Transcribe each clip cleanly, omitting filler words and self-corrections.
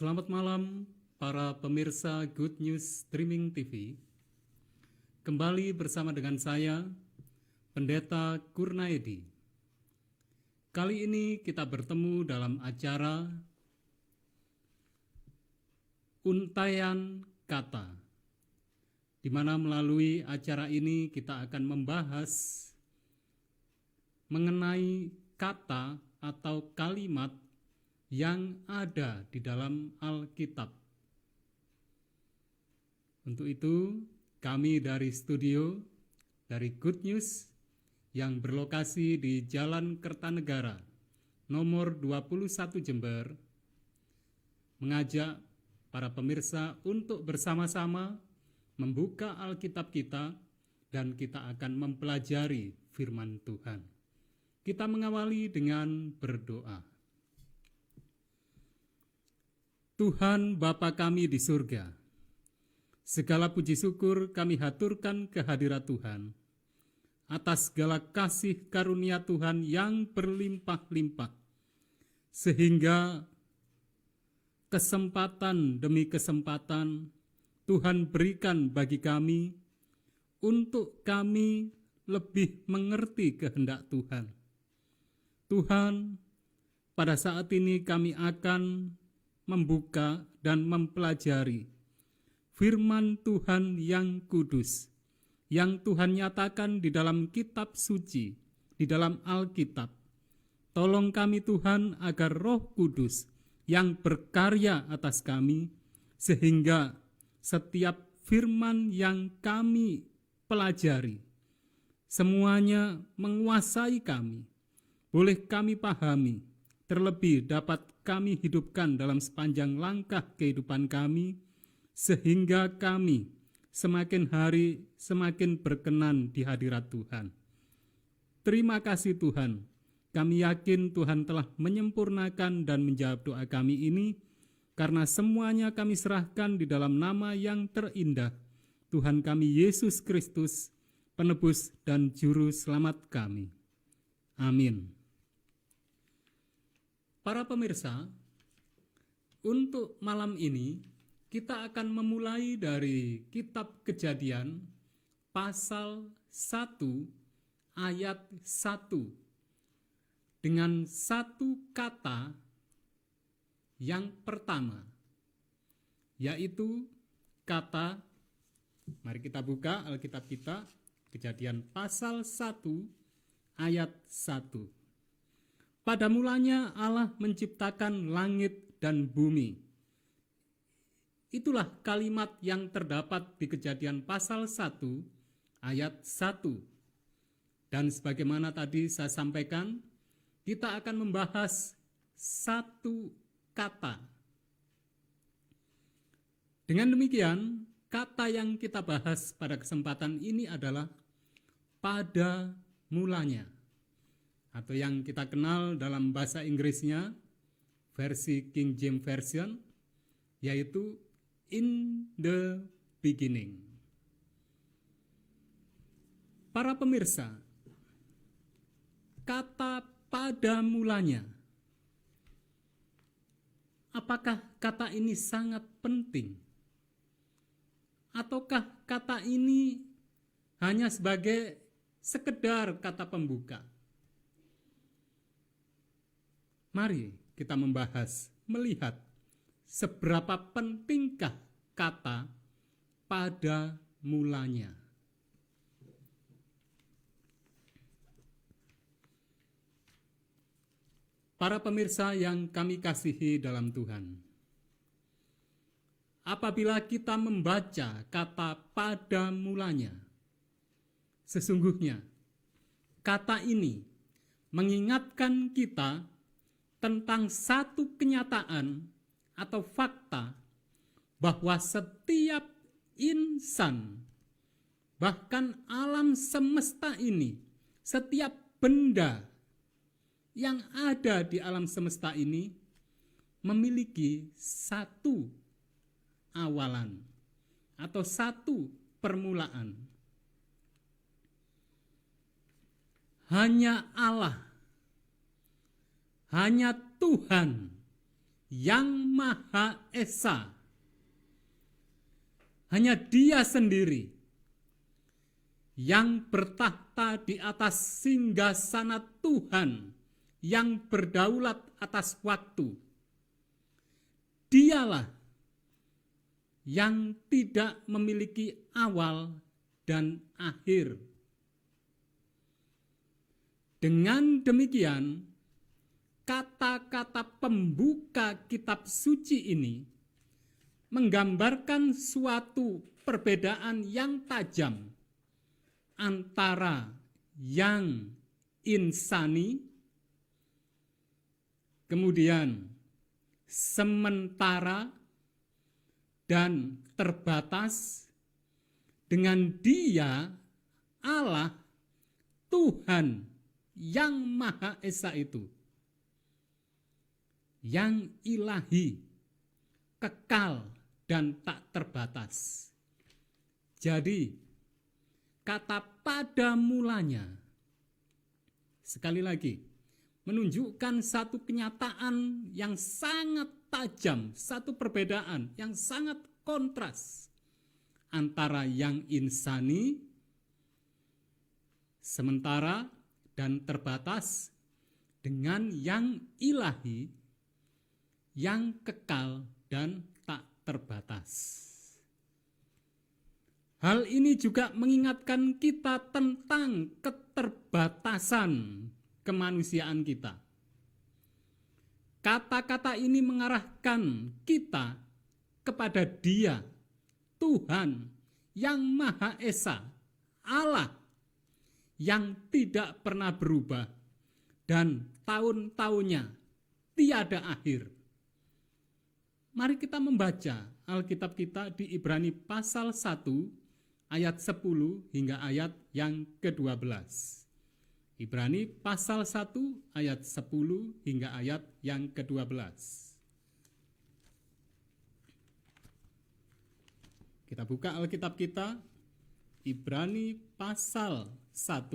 Selamat malam para pemirsa Good News Streaming TV. Kembali bersama dengan saya, Pendeta Kurnaedi. Kali ini kita bertemu dalam acara Untaian Kata, di mana melalui acara ini kita akan membahas mengenai kata atau kalimat yang ada di dalam Alkitab. Untuk itu, kami dari studio, dari Good News, yang berlokasi di Jalan Kertanegara, nomor 21 Jember, mengajak para pemirsa untuk bersama-sama membuka Alkitab kita dan kita akan mempelajari firman Tuhan. Kita mengawali dengan berdoa. Tuhan Bapa kami di surga, segala puji syukur kami haturkan kehadirat Tuhan atas segala kasih karunia Tuhan yang berlimpah-limpah, sehingga kesempatan demi kesempatan Tuhan berikan bagi kami untuk kami lebih mengerti kehendak Tuhan. Tuhan, pada saat ini kami akan membuka dan mempelajari firman Tuhan yang kudus, yang Tuhan nyatakan di dalam kitab suci, di dalam Alkitab. Tolong kami Tuhan agar Roh Kudus yang berkarya atas kami, sehingga setiap firman yang kami pelajari, semuanya menguasai kami, boleh kami pahami, terlebih dapat kami hidupkan dalam sepanjang langkah kehidupan kami, sehingga kami semakin hari semakin berkenan di hadirat Tuhan. Terima kasih Tuhan, kami yakin Tuhan telah menyempurnakan dan menjawab doa kami ini, karena semuanya kami serahkan di dalam nama yang terindah, Tuhan kami Yesus Kristus, penebus dan juru selamat kami. Amin. Para pemirsa, untuk malam ini kita akan memulai dari kitab Kejadian pasal 1 ayat 1 dengan satu kata yang pertama, yaitu kata, mari kita buka Alkitab kita, Kejadian pasal 1 ayat 1. Pada mulanya Allah menciptakan langit dan bumi. Itulah kalimat yang terdapat di Kejadian pasal 1 ayat 1. Dan sebagaimana tadi saya sampaikan, kita akan membahas satu kata. Dengan demikian, kata yang kita bahas pada kesempatan ini adalah pada mulanya, atau yang kita kenal dalam bahasa Inggrisnya, versi King James Version, yaitu in the beginning. Para pemirsa, kata pada mulanya, apakah kata ini sangat penting? Ataukah kata ini hanya sebagai sekedar kata pembuka? Mari kita membahas, melihat seberapa pentingkah kata pada mulanya. Para pemirsa yang kami kasihi dalam Tuhan, apabila kita membaca kata pada mulanya, sesungguhnya kata ini mengingatkan kita tentang satu kenyataan atau fakta bahwa setiap insan, bahkan alam semesta ini, setiap benda yang ada di alam semesta ini memiliki satu awalan atau satu permulaan. Hanya Allah, hanya Tuhan yang Maha Esa. Hanya Dia sendiri yang bertahta di atas singgasana Tuhan, yang berdaulat atas waktu. Dialah yang tidak memiliki awal dan akhir. Dengan demikian, kata-kata pembuka kitab suci ini menggambarkan suatu perbedaan yang tajam antara yang insani, kemudian sementara dan terbatas, dengan Dia, Allah, Tuhan yang Maha Esa itu, yang ilahi, kekal, dan tak terbatas. Jadi, kata pada mulanya, sekali lagi, menunjukkan satu kenyataan yang sangat tajam, satu perbedaan yang sangat kontras antara yang insani, sementara, dan terbatas dengan yang ilahi, yang kekal dan tak terbatas. Hal ini juga mengingatkan kita tentang keterbatasan kemanusiaan kita. Kata-kata ini mengarahkan kita kepada Dia, Tuhan yang Maha Esa, Allah yang tidak pernah berubah dan tahun-tahunnya tiada akhir. Mari kita membaca Alkitab kita di Ibrani pasal 1 ayat 10 hingga ayat yang ke-12. Ibrani pasal 1 ayat 10 hingga ayat yang ke-12. Kita buka Alkitab kita, Ibrani pasal 1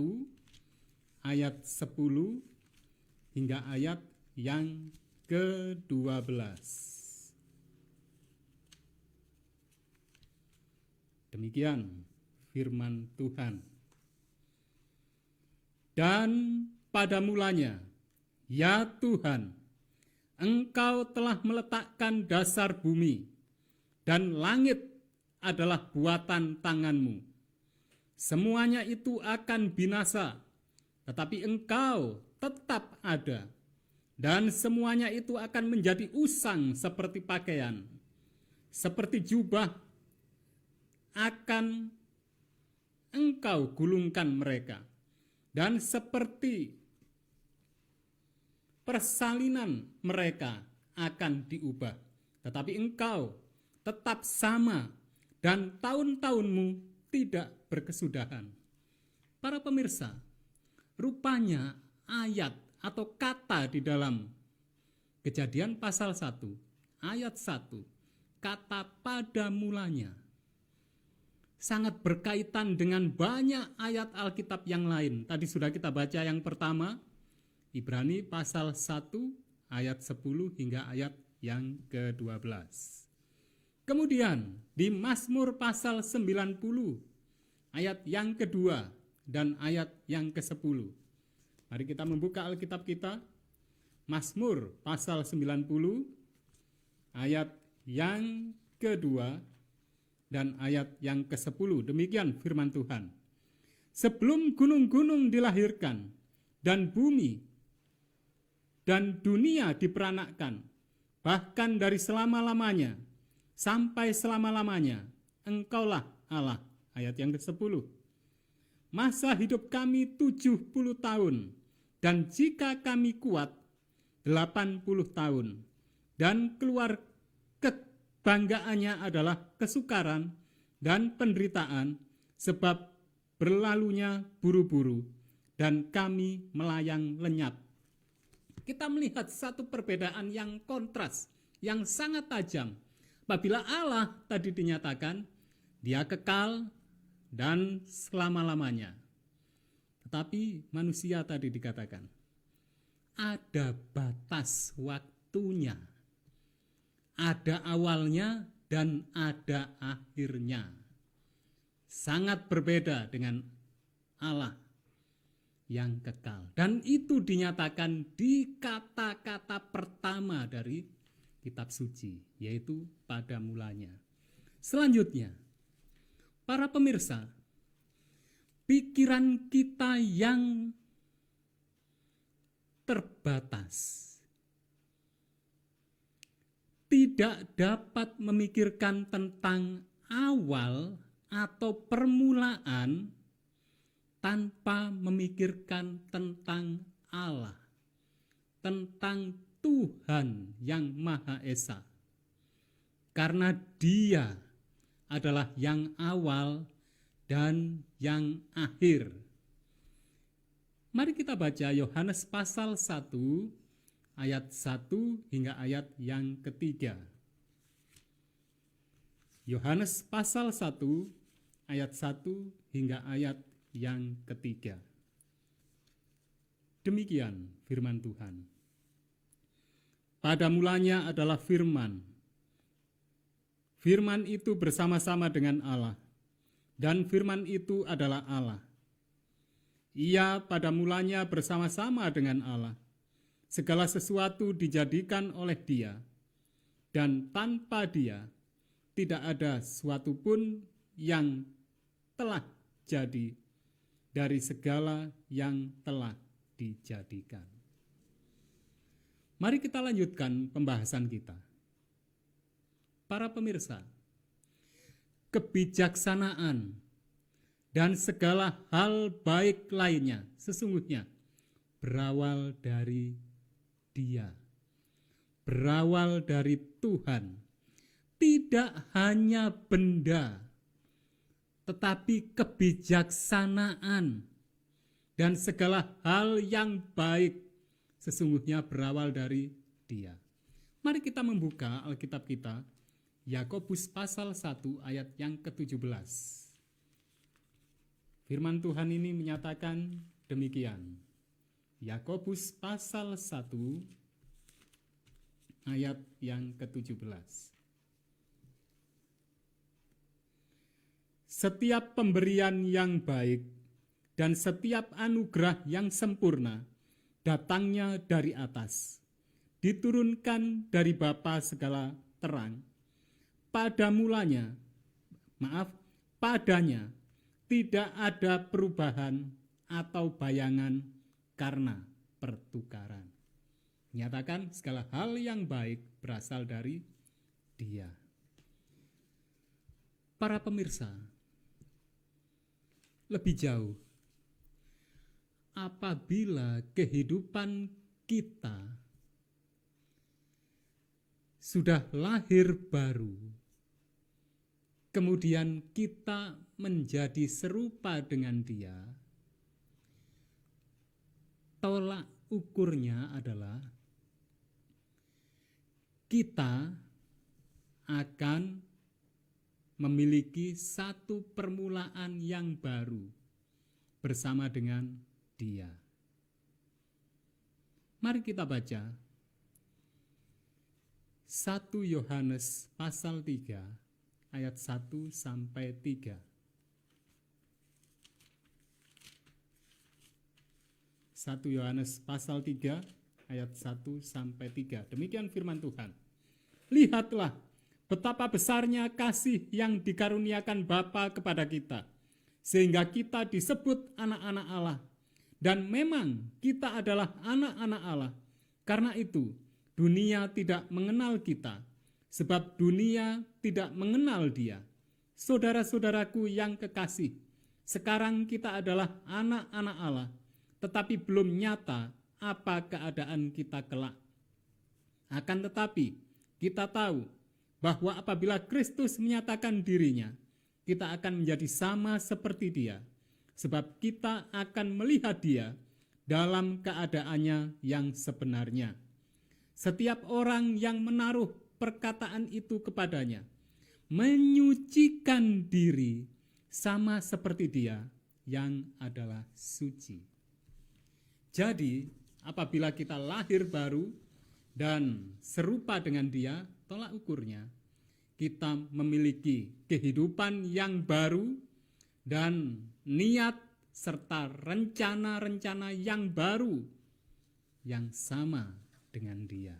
ayat 10 hingga ayat yang ke-12. Demikian firman Tuhan. Dan pada mulanya, ya Tuhan, Engkau telah meletakkan dasar bumi, dan langit adalah buatan tangan-Mu. Semuanya itu akan binasa, tetapi Engkau tetap ada, dan semuanya itu akan menjadi usang seperti pakaian, seperti jubah akan Engkau gulungkan mereka, dan seperti persalinan mereka akan diubah. Tetapi Engkau tetap sama, dan tahun-tahunmu tidak berkesudahan. Para pemirsa, rupanya ayat atau kata di dalam Kejadian pasal 1, ayat 1, kata pada mulanya, sangat berkaitan dengan banyak ayat Alkitab yang lain. Tadi sudah kita baca yang pertama, Ibrani pasal 1 ayat 10 hingga ayat yang ke-12. Kemudian di Mazmur pasal 90 ayat yang kedua dan ayat yang ke-10. Mari kita membuka Alkitab kita, Mazmur pasal 90 ayat yang kedua dan ayat yang ke-10. Demikian firman Tuhan. Sebelum gunung-gunung dilahirkan dan bumi dan dunia diperanakkan, bahkan dari selama-lamanya sampai selama-lamanya, Engkaulah Allah. Ayat yang ke-10. Masa hidup kami 70 tahun, dan jika kami kuat 80 tahun, dan keluar kebanggaannya adalah kesukaran dan penderitaan, sebab berlalunya buru-buru, dan kami melayang lenyap. Kita melihat satu perbedaan yang kontras, yang sangat tajam. Apabila Allah tadi dinyatakan, Dia kekal dan selama-lamanya. Tetapi manusia tadi dikatakan, ada batas waktunya. ada awalnya dan ada akhirnya. Sangat berbeda dengan Allah yang kekal. Dan itu dinyatakan di kata-kata pertama dari kitab suci, yaitu pada mulanya. Selanjutnya, para pemirsa, pikiran kita yang terbatas tidak dapat memikirkan tentang awal atau permulaan tanpa memikirkan tentang Allah, tentang Tuhan yang Maha Esa. Karena Dia adalah yang awal dan yang akhir. Mari kita baca Yohanes pasal 1 ayat 1 hingga ayat yang ketiga. Yohanes pasal 1 ayat 1 hingga ayat yang ketiga. Demikian firman Tuhan. Pada mulanya adalah firman. Firman itu bersama-sama dengan Allah, dan firman itu adalah Allah. Ia pada mulanya bersama-sama dengan Allah. Segala sesuatu dijadikan oleh Dia, dan tanpa Dia tidak ada sesuatu pun yang telah jadi dari segala yang telah dijadikan. Mari kita lanjutkan pembahasan kita. Para pemirsa, kebijaksanaan dan segala hal baik lainnya sesungguhnya berawal dari Dia, berawal dari Tuhan. Tidak hanya benda, tetapi kebijaksanaan dan segala hal yang baik sesungguhnya berawal dari Dia. Mari kita membuka Alkitab kita, Yakobus pasal 1 ayat yang ke-17. Firman Tuhan ini menyatakan demikian. Yakobus pasal 1 ayat yang ke-17. Setiap pemberian yang baik dan setiap anugerah yang sempurna datangnya dari atas, diturunkan dari Bapa segala terang. Padanya tidak ada perubahan atau bayangan karena pertukaran. Nyatakan segala hal yang baik berasal dari Dia. Para pemirsa, lebih jauh, apabila kehidupan kita sudah lahir baru, kemudian kita menjadi serupa dengan Dia, tolak ukurnya adalah kita akan memiliki satu permulaan yang baru bersama dengan Dia. Mari kita baca 1 Yohanes pasal 3 ayat 1 sampai 3. 1 Yohanes pasal 3 ayat 1 sampai 3. Demikian firman Tuhan. Lihatlah betapa besarnya kasih yang dikaruniakan Bapa kepada kita, sehingga kita disebut anak-anak Allah. Dan memang kita adalah anak-anak Allah. Karena itu, dunia tidak mengenal kita, sebab dunia tidak mengenal Dia. Saudara-saudaraku yang kekasih, sekarang kita adalah anak-anak Allah, tetapi belum nyata apa keadaan kita kelak. Akan tetapi, kita tahu bahwa apabila Kristus menyatakan dirinya, kita akan menjadi sama seperti Dia, sebab kita akan melihat Dia dalam keadaannya yang sebenarnya. Setiap orang yang menaruh perkataan itu kepadanya, menyucikan diri sama seperti Dia yang adalah suci. Jadi, apabila kita lahir baru dan serupa dengan Dia, tolak ukurnya kita memiliki kehidupan yang baru dan niat serta rencana-rencana yang baru yang sama dengan Dia.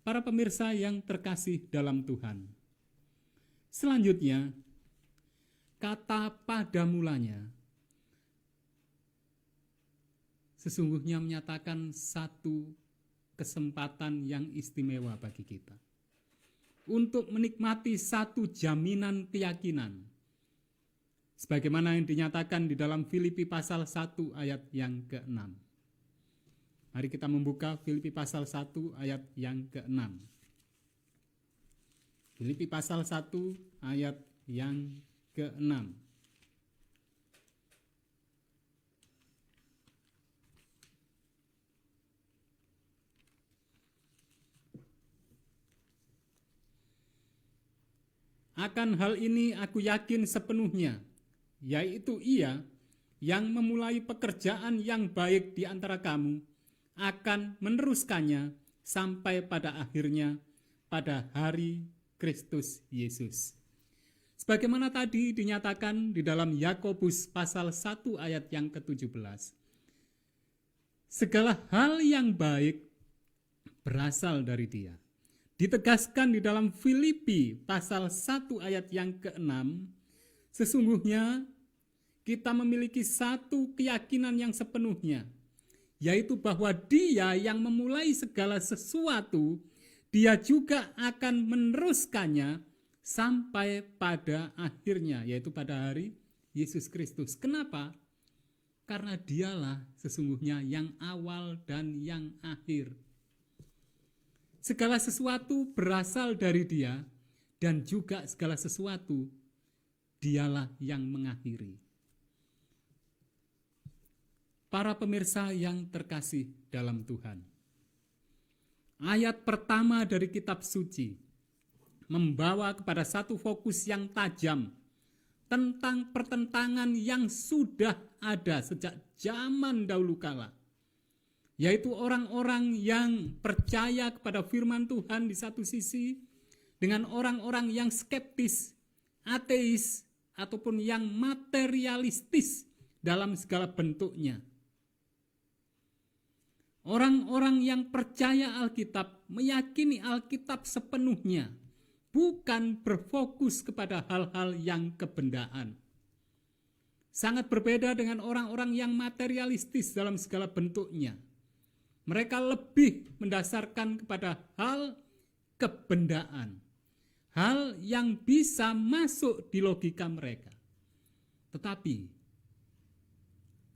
Para pemirsa yang terkasih dalam Tuhan, selanjutnya kata pada mulanya sesungguhnya menyatakan satu kesempatan yang istimewa bagi kita untuk menikmati satu jaminan keyakinan sebagaimana yang dinyatakan di dalam Filipi pasal 1 ayat yang ke-6. Mari kita membuka Filipi pasal 1 ayat yang ke-6. Filipi pasal 1 ayat yang ke-6. Akan hal ini aku yakin sepenuhnya, yaitu Ia yang memulai pekerjaan yang baik di antara kamu akan meneruskannya sampai pada akhirnya pada hari Kristus Yesus. Sebagaimana tadi dinyatakan di dalam Yakobus pasal 1 ayat yang ke-17. Segala hal yang baik berasal dari Dia. Ditegaskan di dalam Filipi pasal 1 ayat yang ke-6, sesungguhnya kita memiliki satu keyakinan yang sepenuhnya, yaitu bahwa Dia yang memulai segala sesuatu, Dia juga akan meneruskannya sampai pada akhirnya, yaitu pada hari Yesus Kristus. Kenapa? Karena Dialah sesungguhnya yang awal dan yang akhir. Segala sesuatu berasal dari Dia, dan juga segala sesuatu Dialah yang mengakhiri. Para pemirsa yang terkasih dalam Tuhan, ayat pertama dari kitab suci membawa kepada satu fokus yang tajam tentang pertentangan yang sudah ada sejak zaman dahulu kala, yaitu orang-orang yang percaya kepada firman Tuhan di satu sisi dengan orang-orang yang skeptis, ateis, ataupun yang materialistis dalam segala bentuknya. Orang-orang yang percaya Alkitab, meyakini Alkitab sepenuhnya, bukan berfokus kepada hal-hal yang kebendaan. Sangat berbeda dengan orang-orang yang materialistis dalam segala bentuknya. Mereka lebih mendasarkan kepada hal kebendaan, hal yang bisa masuk di logika mereka. Tetapi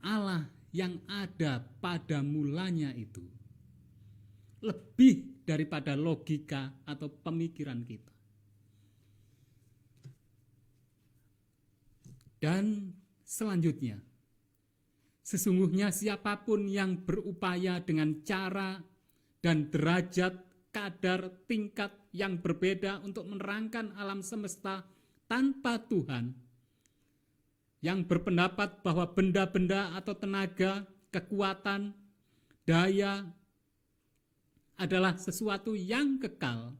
Allah yang ada pada mulanya itu lebih daripada logika atau pemikiran kita. Dan selanjutnya, sesungguhnya siapapun yang berupaya dengan cara dan derajat, kadar, tingkat yang berbeda untuk menerangkan alam semesta tanpa Tuhan, yang berpendapat bahwa benda-benda atau tenaga, kekuatan, daya adalah sesuatu yang kekal,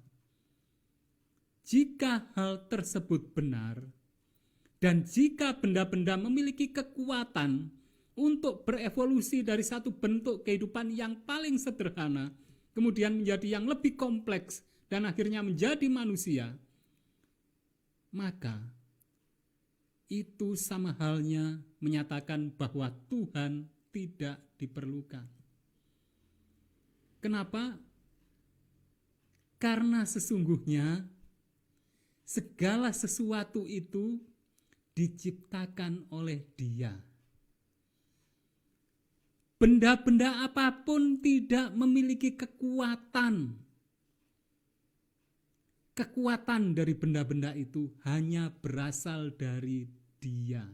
jika hal tersebut benar, dan jika benda-benda memiliki kekuatan untuk berevolusi dari satu bentuk kehidupan yang paling sederhana, kemudian menjadi yang lebih kompleks, dan akhirnya menjadi manusia, maka itu sama halnya menyatakan bahwa Tuhan tidak diperlukan. Kenapa? Karena sesungguhnya segala sesuatu itu diciptakan oleh Dia. Benda-benda apapun tidak memiliki kekuatan. Kekuatan dari benda-benda itu hanya berasal dari Dia.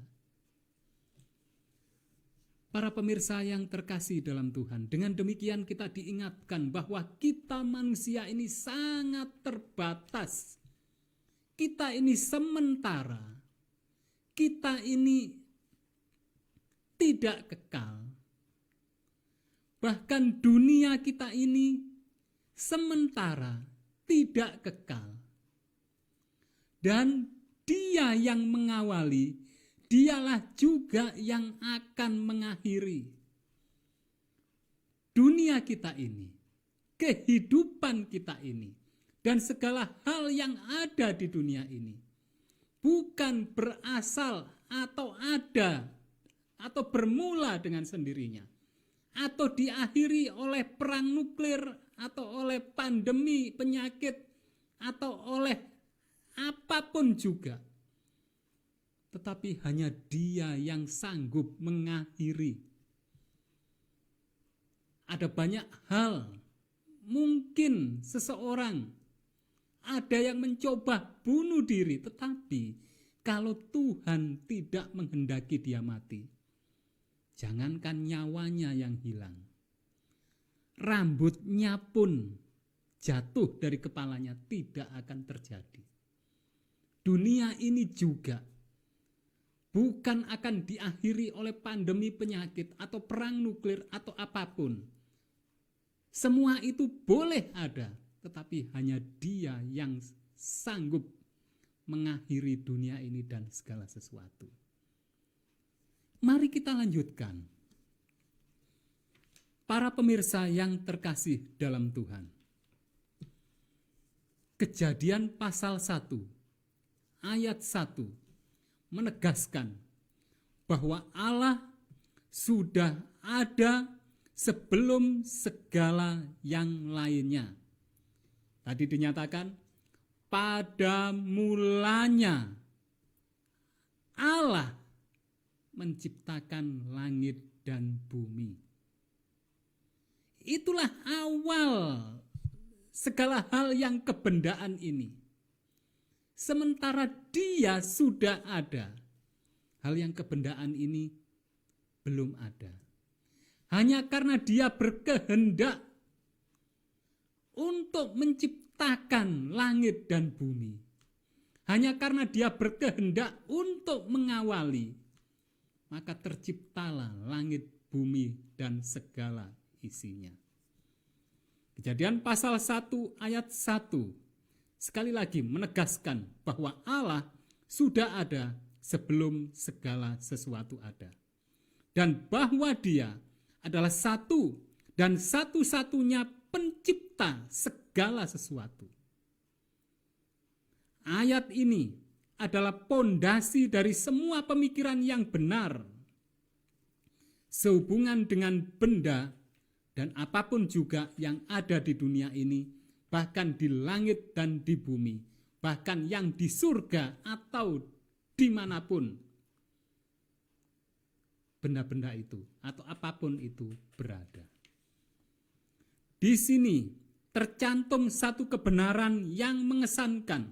Para pemirsa yang terkasih dalam Tuhan, dengan demikian kita diingatkan bahwa kita manusia ini sangat terbatas. Kita ini sementara. Kita ini tidak kekal. Bahkan dunia kita ini sementara, tidak kekal. Dan Dia yang mengawali, Dialah juga yang akan mengakhiri. Dunia kita ini, kehidupan kita ini, dan segala hal yang ada di dunia ini bukan berasal atau ada atau bermula dengan sendirinya, atau diakhiri oleh perang nuklir, atau oleh pandemi penyakit, atau oleh apapun juga. Tetapi hanya Dia yang sanggup mengakhiri. Ada banyak hal, mungkin seseorang ada yang mencoba bunuh diri, tetapi kalau Tuhan tidak menghendaki dia mati, jangankan nyawanya yang hilang, rambutnya pun jatuh dari kepalanya tidak akan terjadi. Dunia ini juga bukan akan diakhiri oleh pandemi penyakit atau perang nuklir atau apapun. Semua itu boleh ada, tetapi hanya Dia yang sanggup mengakhiri dunia ini dan segala sesuatu. Mari kita lanjutkan. Para pemirsa yang terkasih dalam Tuhan. Kejadian pasal 1 ayat 1 menegaskan bahwa Allah sudah ada sebelum segala yang lainnya. Tadi dinyatakan pada mulanya Allah menciptakan langit dan bumi. Itulah awal segala hal yang kebendaan ini. Sementara Dia sudah ada, hal yang kebendaan ini belum ada. Hanya karena Dia berkehendak untuk menciptakan langit dan bumi. Hanya karena Dia berkehendak untuk mengawali, maka terciptalah langit, bumi, dan segala isinya. Kejadian pasal 1 ayat 1 sekali lagi menegaskan bahwa Allah sudah ada sebelum segala sesuatu ada. Dan bahwa Dia adalah satu dan satu-satunya pencipta segala sesuatu. Ayat ini adalah pondasi dari semua pemikiran yang benar sehubungan dengan benda dan apapun juga yang ada di dunia ini, bahkan di langit dan di bumi, bahkan yang di surga atau dimanapun benda-benda itu atau apapun itu berada. Di sini tercantum satu kebenaran yang mengesankan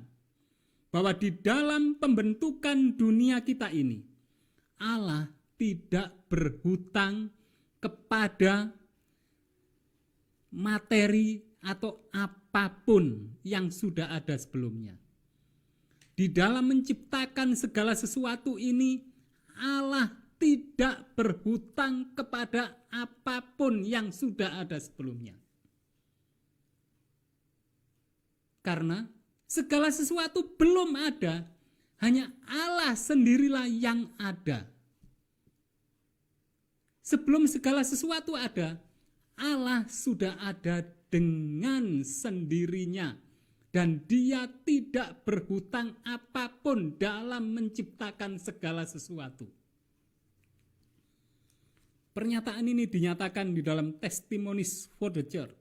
bahwa di dalam pembentukan dunia kita ini Allah tidak berhutang kepada materi atau apapun yang sudah ada sebelumnya. Di dalam menciptakan segala sesuatu ini, Allah tidak berhutang kepada apapun yang sudah ada sebelumnya. Karena segala sesuatu belum ada, hanya Allah sendirilah yang ada. Sebelum segala sesuatu ada, Allah sudah ada dengan sendirinya, dan Dia tidak berhutang apapun dalam menciptakan segala sesuatu. Pernyataan ini dinyatakan di dalam Testimonies for the Church,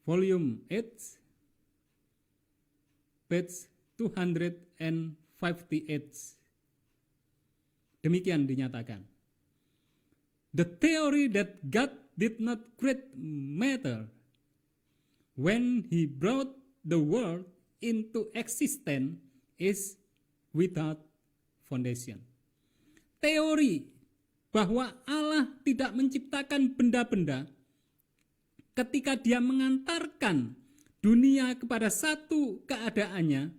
volume 8, page 258. Demikian dinyatakan. The theory that God did not create matter when He brought the world into existence is without foundation. Teori bahwa Allah tidak menciptakan benda-benda ketika Dia mengantarkan dunia kepada satu keadaannya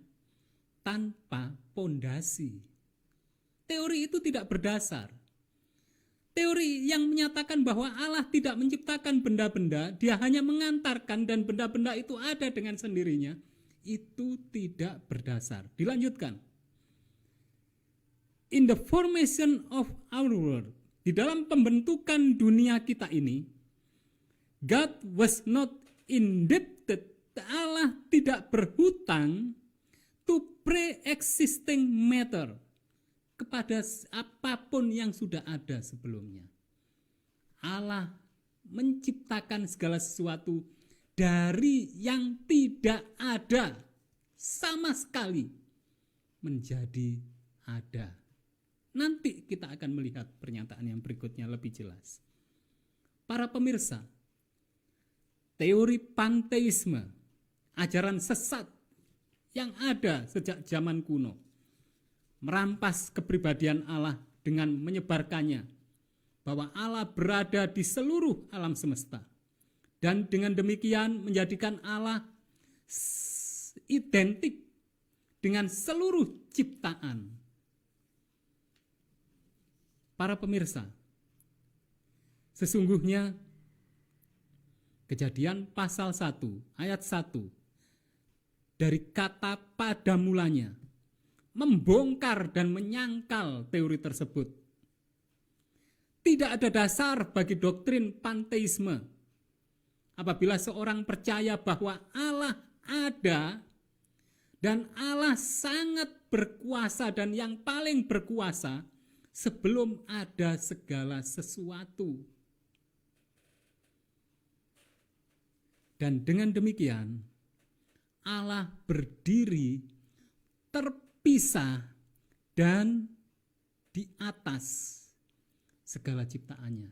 tanpa pondasi. Teori itu tidak berdasar. Teori yang menyatakan bahwa Allah tidak menciptakan benda-benda, dia hanya mengantarkan dan benda-benda itu ada dengan sendirinya, itu tidak berdasar. Dilanjutkan. In the formation of our world, di dalam pembentukan dunia kita ini, God was not indebted, Allah tidak berhutang to pre-existing matter, kepada apapun yang sudah ada sebelumnya. Allah menciptakan segala sesuatu dari yang tidak ada sama sekali menjadi ada. Nanti kita akan melihat pernyataan yang berikutnya lebih jelas. Para pemirsa, teori panteisme, ajaran sesat yang ada sejak zaman kuno, merampas kepribadian Allah dengan menyebarkannya bahwa Allah berada di seluruh alam semesta, dan dengan demikian menjadikan Allah identik dengan seluruh ciptaan. Para pemirsa, sesungguhnya Kejadian pasal 1 ayat 1 dari kata pada mulanya membongkar dan menyangkal teori tersebut. Tidak ada dasar bagi doktrin panteisme apabila seorang percaya bahwa Allah ada dan Allah sangat berkuasa dan yang paling berkuasa sebelum ada segala sesuatu. Dan dengan demikian Allah berdiri terpisah dan di atas segala ciptaannya.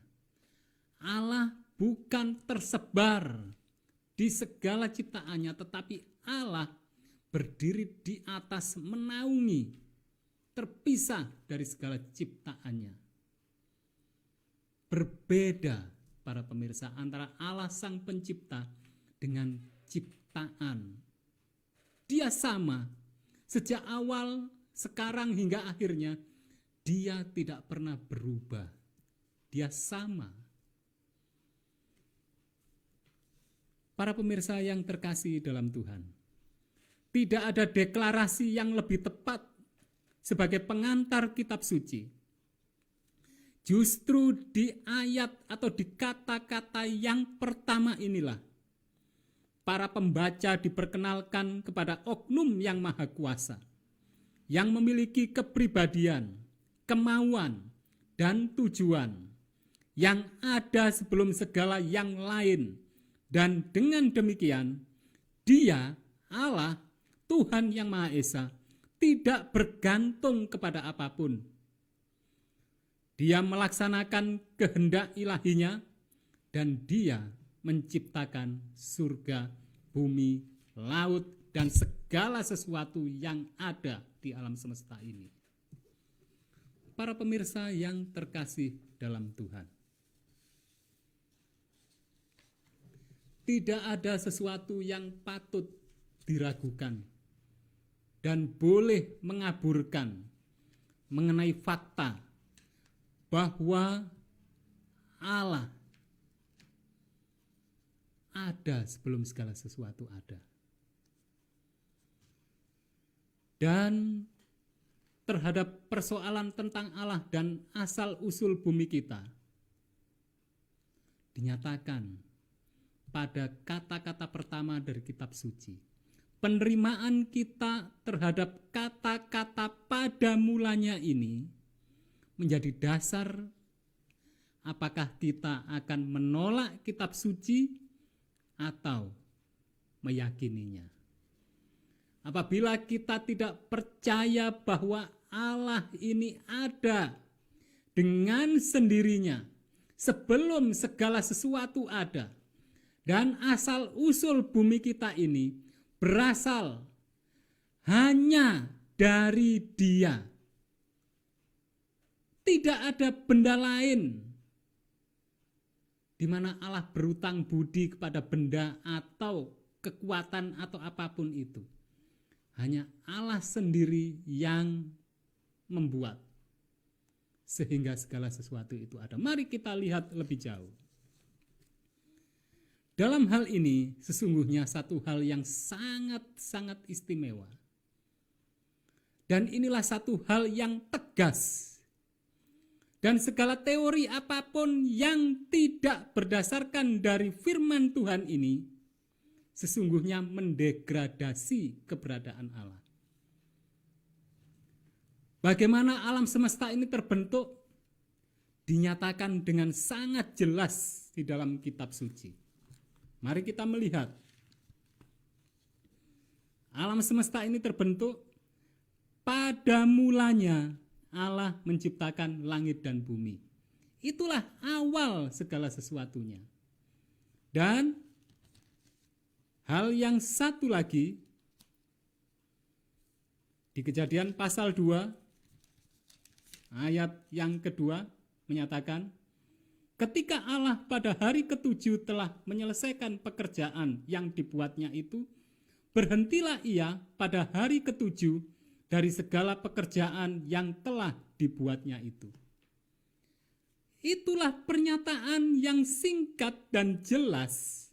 Allah bukan tersebar di segala ciptaannya, tetapi Allah berdiri di atas, menaungi, terpisah dari segala ciptaannya. Berbeda para pemirsa antara Allah sang pencipta dengan ciptaan. Dia sama sejak awal, sekarang hingga akhirnya. Dia tidak pernah berubah. Dia sama. Para pemirsa yang terkasih dalam Tuhan, tidak ada deklarasi yang lebih tepat sebagai pengantar kitab suci. Justru di ayat atau di kata-kata yang pertama inilah para pembaca diperkenalkan kepada oknum yang maha kuasa, yang memiliki kepribadian, kemauan, dan tujuan yang ada sebelum segala yang lain. Dan dengan demikian, Dia, Allah, Tuhan yang Maha Esa, tidak bergantung kepada apapun. Dia melaksanakan kehendak ilahinya, dan Dia menciptakan surga, bumi, laut, dan segala sesuatu yang ada di alam semesta ini. Para pemirsa yang terkasih dalam Tuhan, tidak ada sesuatu yang patut diragukan dan boleh mengaburkan mengenai fakta bahwa Allah ada sebelum segala sesuatu ada. Dan terhadap persoalan tentang Allah dan asal-usul bumi kita dinyatakan pada kata-kata pertama dari kitab suci. Penerimaan kita terhadap kata-kata pada mulanya ini menjadi dasar apakah kita akan menolak kitab suci atau meyakininya. Apabila kita tidak percaya bahwa Allah ini ada dengan sendirinya sebelum segala sesuatu ada, dan asal usul bumi kita ini berasal hanya dari Dia. Tidak ada benda lain di mana Allah berutang budi kepada benda atau kekuatan atau apapun itu. Hanya Allah sendiri yang membuat sehingga segala sesuatu itu ada. Mari kita lihat lebih jauh. Dalam hal ini sesungguhnya satu hal yang sangat-sangat istimewa. Dan inilah satu hal yang tegas. Dan segala teori apapun yang tidak berdasarkan dari firman Tuhan ini sesungguhnya mendegradasi keberadaan Allah. Bagaimana alam semesta ini terbentuk dinyatakan dengan sangat jelas di dalam kitab suci. Mari kita melihat. Alam semesta ini terbentuk pada mulanya Allah menciptakan langit dan bumi. Itulah awal segala sesuatunya. Dan hal yang satu lagi di Kejadian pasal 2 ayat yang kedua menyatakan, ketika Allah pada hari ketujuh telah menyelesaikan pekerjaan yang dibuatnya itu, berhentilah ia pada hari ketujuh dari segala pekerjaan yang telah dibuatnya itu. Itulah pernyataan yang singkat dan jelas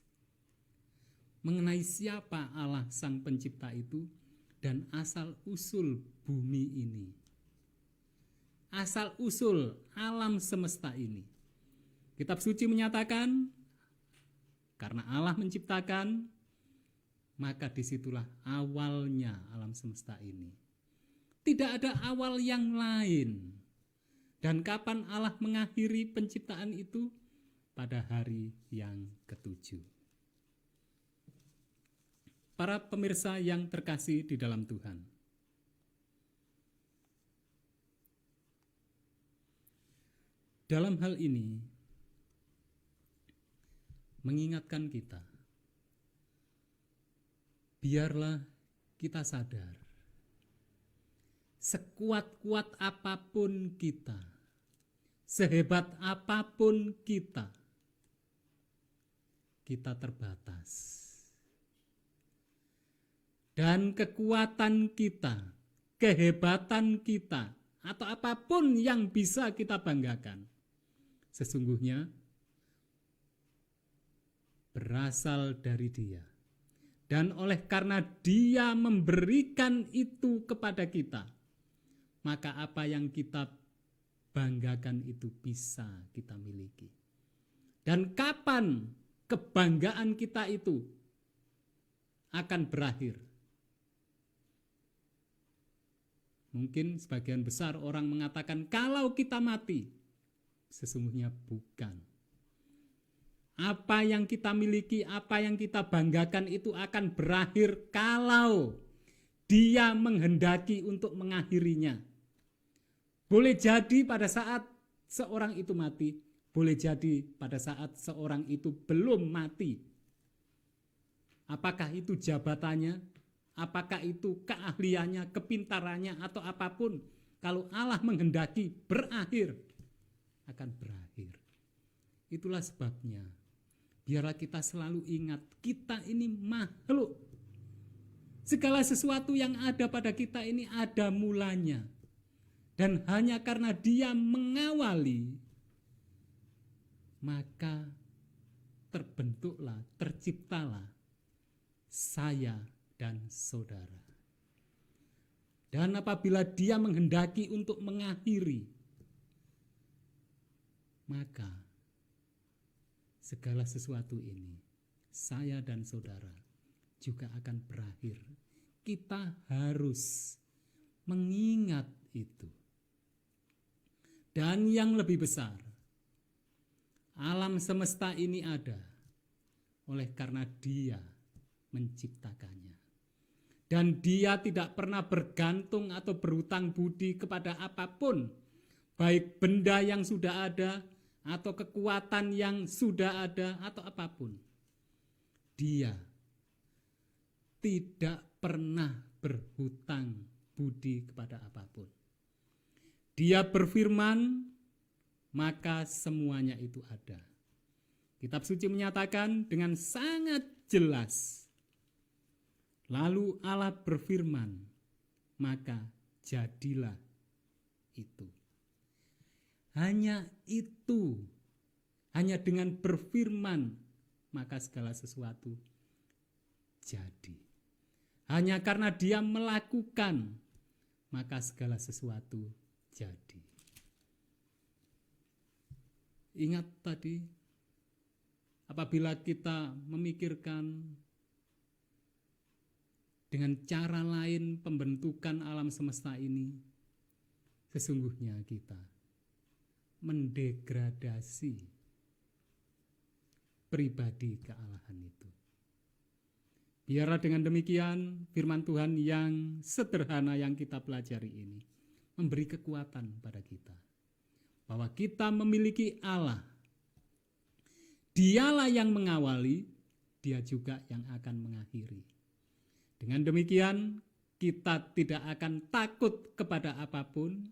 mengenai siapa Allah Sang Pencipta itu dan asal-usul bumi ini. Asal-usul alam semesta ini. Kitab suci menyatakan, karena Allah menciptakan, maka disitulah awalnya alam semesta ini. Tidak ada awal yang lain. Dan kapan Allah mengakhiri penciptaan itu? Pada hari yang ketujuh. Para pemirsa yang terkasih di dalam Tuhan, dalam hal ini mengingatkan kita, biarlah kita sadar, sekuat-kuat apapun kita, sehebat apapun kita terbatas. Dan kekuatan kita, kehebatan kita, atau apapun yang bisa kita banggakan, sesungguhnya berasal dari Dia. Dan oleh karena Dia memberikan itu kepada kita, maka apa yang kita banggakan itu bisa kita miliki. Dan kapan kebanggaan kita itu akan berakhir? Mungkin sebagian besar orang mengatakan kalau kita mati. Sesungguhnya bukan. Apa yang kita miliki, apa yang kita banggakan itu akan berakhir kalau Dia menghendaki untuk mengakhirinya. Boleh jadi pada saat seorang itu mati, boleh jadi pada saat seorang itu belum mati. Apakah itu jabatannya? Apakah itu keahliannya, kepintarannya, atau apapun, kalau Allah menghendaki berakhir, akan berakhir. Itulah sebabnya, biarlah kita selalu ingat, kita ini makhluk. Segala sesuatu yang ada pada kita ini ada mulanya. Dan hanya karena Dia mengawali, maka terbentuklah, terciptalah saya dan saudara. Dan apabila Dia menghendaki untuk mengakhiri, maka segala sesuatu ini, saya dan saudara, juga akan berakhir. Kita harus mengingat itu. Dan yang lebih besar, alam semesta ini ada oleh karena Dia menciptakannya. Dan Dia tidak pernah bergantung atau berhutang budi kepada apapun, baik benda yang sudah ada atau kekuatan yang sudah ada atau apapun. Dia tidak pernah berhutang budi kepada apapun. Dia berfirman, maka semuanya itu ada. Kitab suci menyatakan dengan sangat jelas. Lalu Allah berfirman, maka jadilah itu. Hanya itu, hanya dengan berfirman, maka segala sesuatu jadi. Hanya karena dia melakukan, maka segala sesuatu jadi. Ingat tadi, apabila kita memikirkan dengan cara lain pembentukan alam semesta ini, sesungguhnya kita mendegradasi pribadi kealahan itu. Biarlah dengan demikian firman Tuhan yang sederhana yang kita pelajari ini memberi kekuatan pada kita, bahwa kita memiliki Allah. Dialah yang mengawali, dia juga yang akan mengakhiri. Dengan demikian kita tidak akan takut kepada apapun,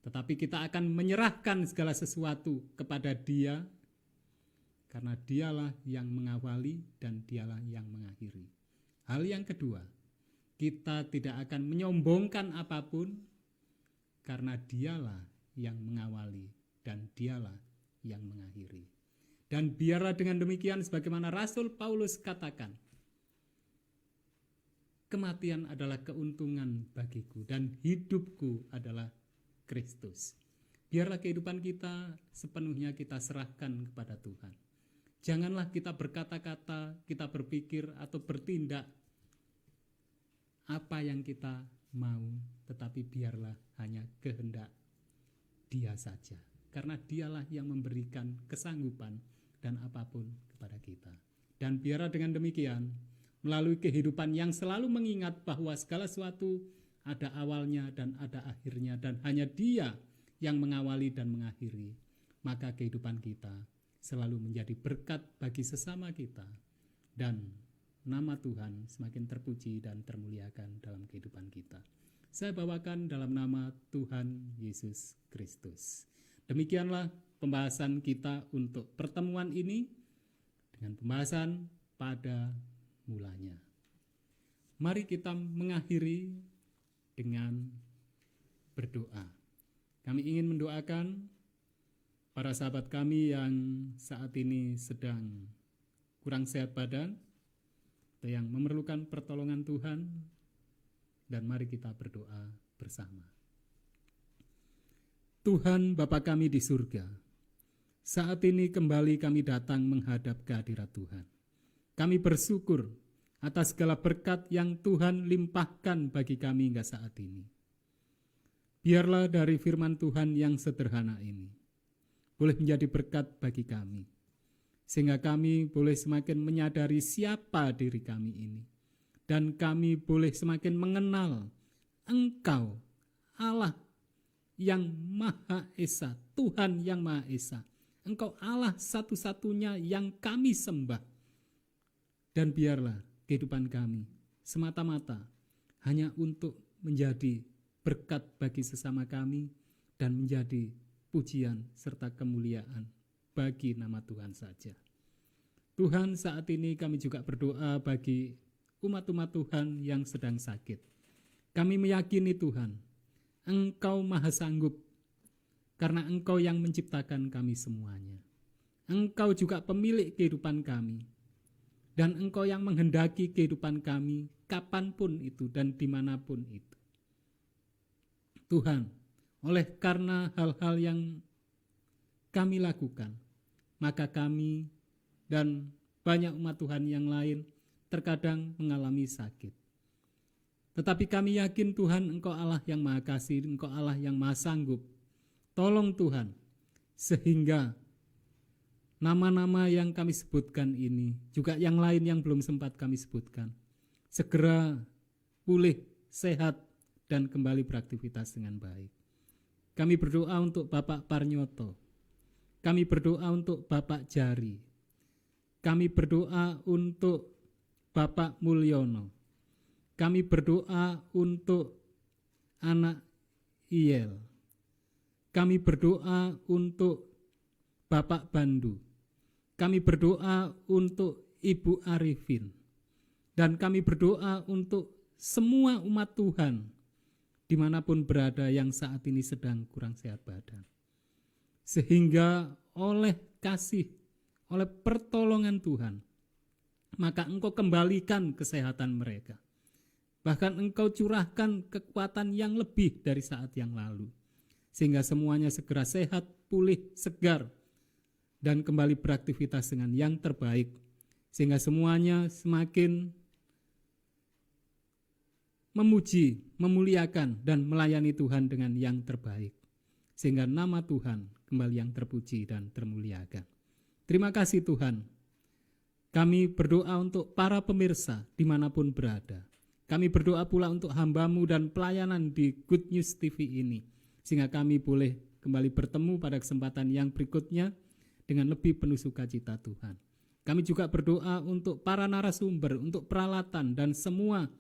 tetapi kita akan menyerahkan segala sesuatu kepada Dia, karena Dialah yang mengawali dan Dialah yang mengakhiri. Hal yang kedua, kita tidak akan menyombongkan apapun, karena Dialah yang mengawali dan Dialah yang mengakhiri. Dan biarlah dengan demikian sebagaimana Rasul Paulus katakan, kematian adalah keuntungan bagiku dan hidupku adalah Kristus. Biarlah kehidupan kita sepenuhnya kita serahkan kepada Tuhan. Janganlah kita berkata-kata, kita berpikir atau bertindak apa yang kita mau, tetapi biarlah hanya kehendak Dia saja. Karena Dialah yang memberikan kesanggupan dan apapun kepada kita. Dan biarlah dengan demikian, melalui kehidupan yang selalu mengingat bahwa segala sesuatu ada awalnya dan ada akhirnya, dan hanya Dia yang mengawali dan mengakhiri, maka kehidupan kita selalu menjadi berkat bagi sesama kita, dan nama Tuhan semakin terpuji dan termuliakan dalam kehidupan kita. Saya bawakan dalam nama Tuhan Yesus Kristus. Demikianlah pembahasan kita untuk pertemuan ini, dengan pembahasan pada mulanya. Mari kita mengakhiri dengan berdoa. Kami ingin mendoakan para sahabat kami yang saat ini sedang kurang sehat badan, atau yang memerlukan pertolongan Tuhan, dan mari kita berdoa bersama. Tuhan Bapa kami di surga, saat ini kembali kami datang menghadap kehadirat Tuhan. Kami bersyukur atas segala berkat yang Tuhan limpahkan bagi kami hingga saat ini. Biarlah dari firman Tuhan yang sederhana ini boleh menjadi berkat bagi kami, sehingga kami boleh semakin menyadari siapa diri kami ini, dan kami boleh semakin mengenal Engkau, Allah yang Maha Esa, Tuhan yang Maha Esa. Engkau Allah satu-satunya yang kami sembah. Dan biarlah kehidupan kami semata-mata hanya untuk menjadi berkat bagi sesama kami dan menjadi pujian serta kemuliaan bagi nama Tuhan saja. Tuhan, saat ini kami juga berdoa bagi umat-umat Tuhan yang sedang sakit. Kami meyakini Tuhan, Engkau maha sanggup, karena Engkau yang menciptakan kami semuanya. Engkau juga pemilik kehidupan kami, dan Engkau yang menghendaki kehidupan kami kapanpun itu dan dimanapun itu. Tuhan, oleh karena hal-hal yang kami lakukan, maka kami dan banyak umat Tuhan yang lain terkadang mengalami sakit. Tetapi kami yakin Tuhan, Engkau Allah yang maha kasih, Engkau Allah yang maha sanggup. Tolong Tuhan, sehingga nama-nama yang kami sebutkan ini, juga yang lain yang belum sempat kami sebutkan, segera pulih, sehat, dan kembali beraktivitas dengan baik. Kami berdoa untuk Bapak Parnyoto, kami berdoa untuk Bapak Jari, kami berdoa untuk Bapak Mulyono, kami berdoa untuk anak Iel, kami berdoa untuk Bapak Bandu, kami berdoa untuk Ibu Arifin, dan kami berdoa untuk semua umat Tuhan dimanapun berada yang saat ini sedang kurang sehat badan. Sehingga oleh kasih, oleh pertolongan Tuhan, maka Engkau kembalikan kesehatan mereka. Bahkan Engkau curahkan kekuatan yang lebih dari saat yang lalu. Sehingga semuanya segera sehat, pulih, segar, dan kembali beraktivitas dengan yang terbaik. Sehingga semuanya semakin memuji, memuliakan, dan melayani Tuhan dengan yang terbaik. Sehingga nama Tuhan kembali yang terpuji dan termuliakan. Terima kasih Tuhan. Kami berdoa untuk para pemirsa dimanapun berada. Kami berdoa pula untuk hamba-Mu dan pelayanan di Good News TV ini. Sehingga kami boleh kembali bertemu pada kesempatan yang berikutnya dengan lebih penuh sukacita Tuhan. Kami juga berdoa untuk para narasumber, untuk peralatan dan semua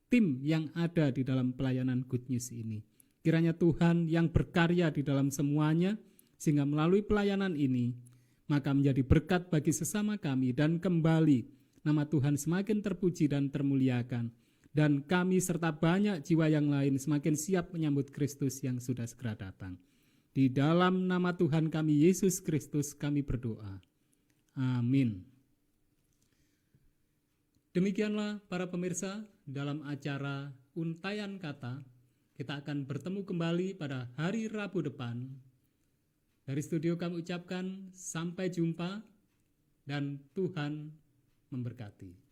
tim yang ada di dalam pelayanan Good News ini. Kiranya Tuhan yang berkarya di dalam semuanya, sehingga melalui pelayanan ini, maka menjadi berkat bagi sesama kami dan kembali nama Tuhan semakin terpuji dan termuliakan. Dan kami serta banyak jiwa yang lain semakin siap menyambut Kristus yang sudah segera datang. Di dalam nama Tuhan kami Yesus Kristus kami berdoa. Amin. Demikianlah para pemirsa dalam acara Untayan Kata. Kita akan bertemu kembali pada hari Rabu depan. Dari studio kami ucapkan sampai jumpa dan Tuhan memberkati.